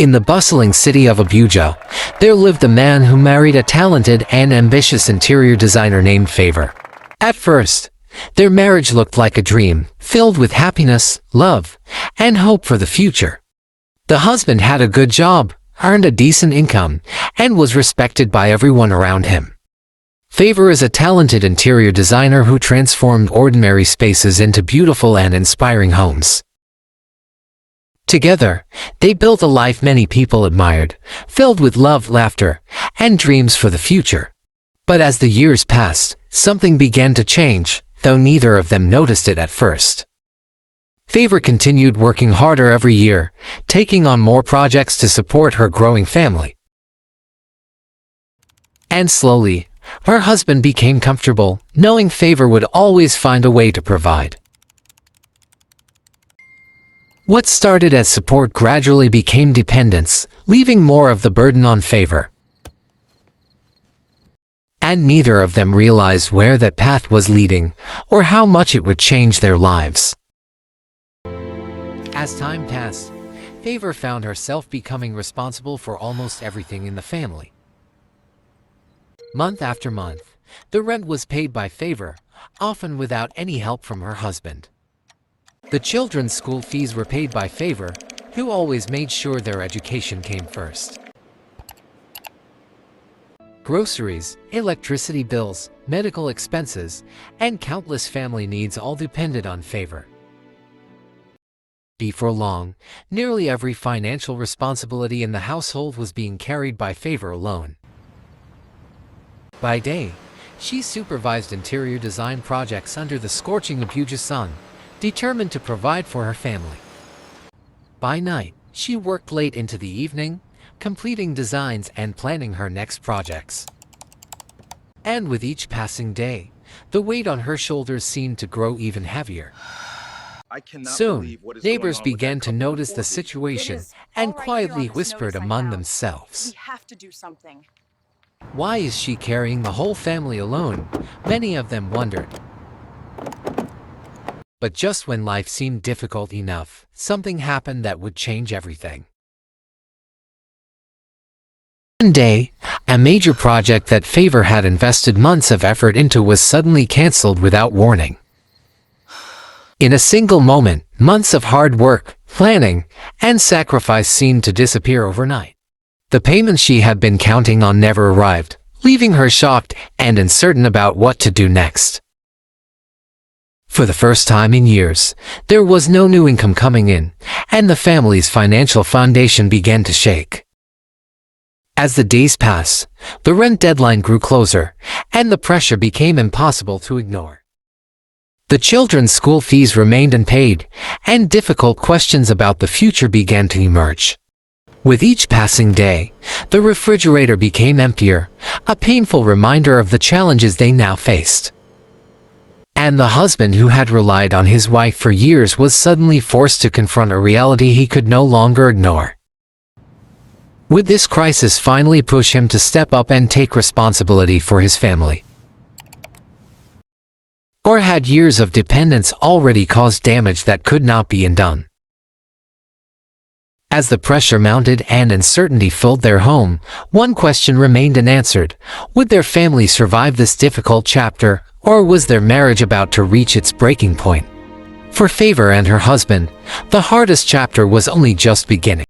In the bustling city of Abuja, there lived a man who married a talented and ambitious interior designer named Favor. At first, their marriage looked like a dream, filled with happiness, love, and hope for the future. The husband had a good job, earned a decent income, and was respected by everyone around him. Favor is a talented interior designer who transformed ordinary spaces into beautiful and inspiring homes. Together, they built a life many people admired, filled with love, laughter, and dreams for the future. But as the years passed, something began to change, though neither of them noticed it at first. Favor continued working harder every year, taking on more projects to support her growing family. And slowly, her husband became comfortable, knowing Favor would always find a way to provide. What started as support gradually became dependence, leaving more of the burden on Favor. And neither of them realized where that path was leading, or how much it would change their lives. As time passed, Favor found herself becoming responsible for almost everything in the family. Month after month, the rent was paid by Favor, often without any help from her husband. The children's school fees were paid by Favor, who always made sure their education came first. Groceries, electricity bills, medical expenses, and countless family needs all depended on Favor. Before long, nearly every financial responsibility in the household was being carried by Favor alone. By day, she supervised interior design projects under the scorching Abuja sun, determined to provide for her family. By night, she worked late into the evening, completing designs and planning her next projects. And with each passing day, the weight on her shoulders seemed to grow even heavier. Soon, neighbors began to notice the situation and quietly whispered among themselves, "We have to do something." "Why is she carrying the whole family alone?" Many of them wondered. But just when life seemed difficult enough, something happened that would change everything. One day, a major project that Favor had invested months of effort into was suddenly canceled without warning. In a single moment, months of hard work, planning, and sacrifice seemed to disappear overnight. The payments she had been counting on never arrived, leaving her shocked and uncertain about what to do next. For the first time in years, there was no new income coming in, and the family's financial foundation began to shake. As the days passed, the rent deadline grew closer, and the pressure became impossible to ignore. The children's school fees remained unpaid, and difficult questions about the future began to emerge. With each passing day, the refrigerator became emptier, a painful reminder of the challenges they now faced. And the husband who had relied on his wife for years was suddenly forced to confront a reality he could no longer ignore. Would this crisis finally push him to step up and take responsibility for his family? Or had years of dependence already caused damage that could not be undone? As the pressure mounted and uncertainty filled their home, one question remained unanswered. Would their family survive this difficult chapter, or was their marriage about to reach its breaking point? For Favor and her husband, the hardest chapter was only just beginning.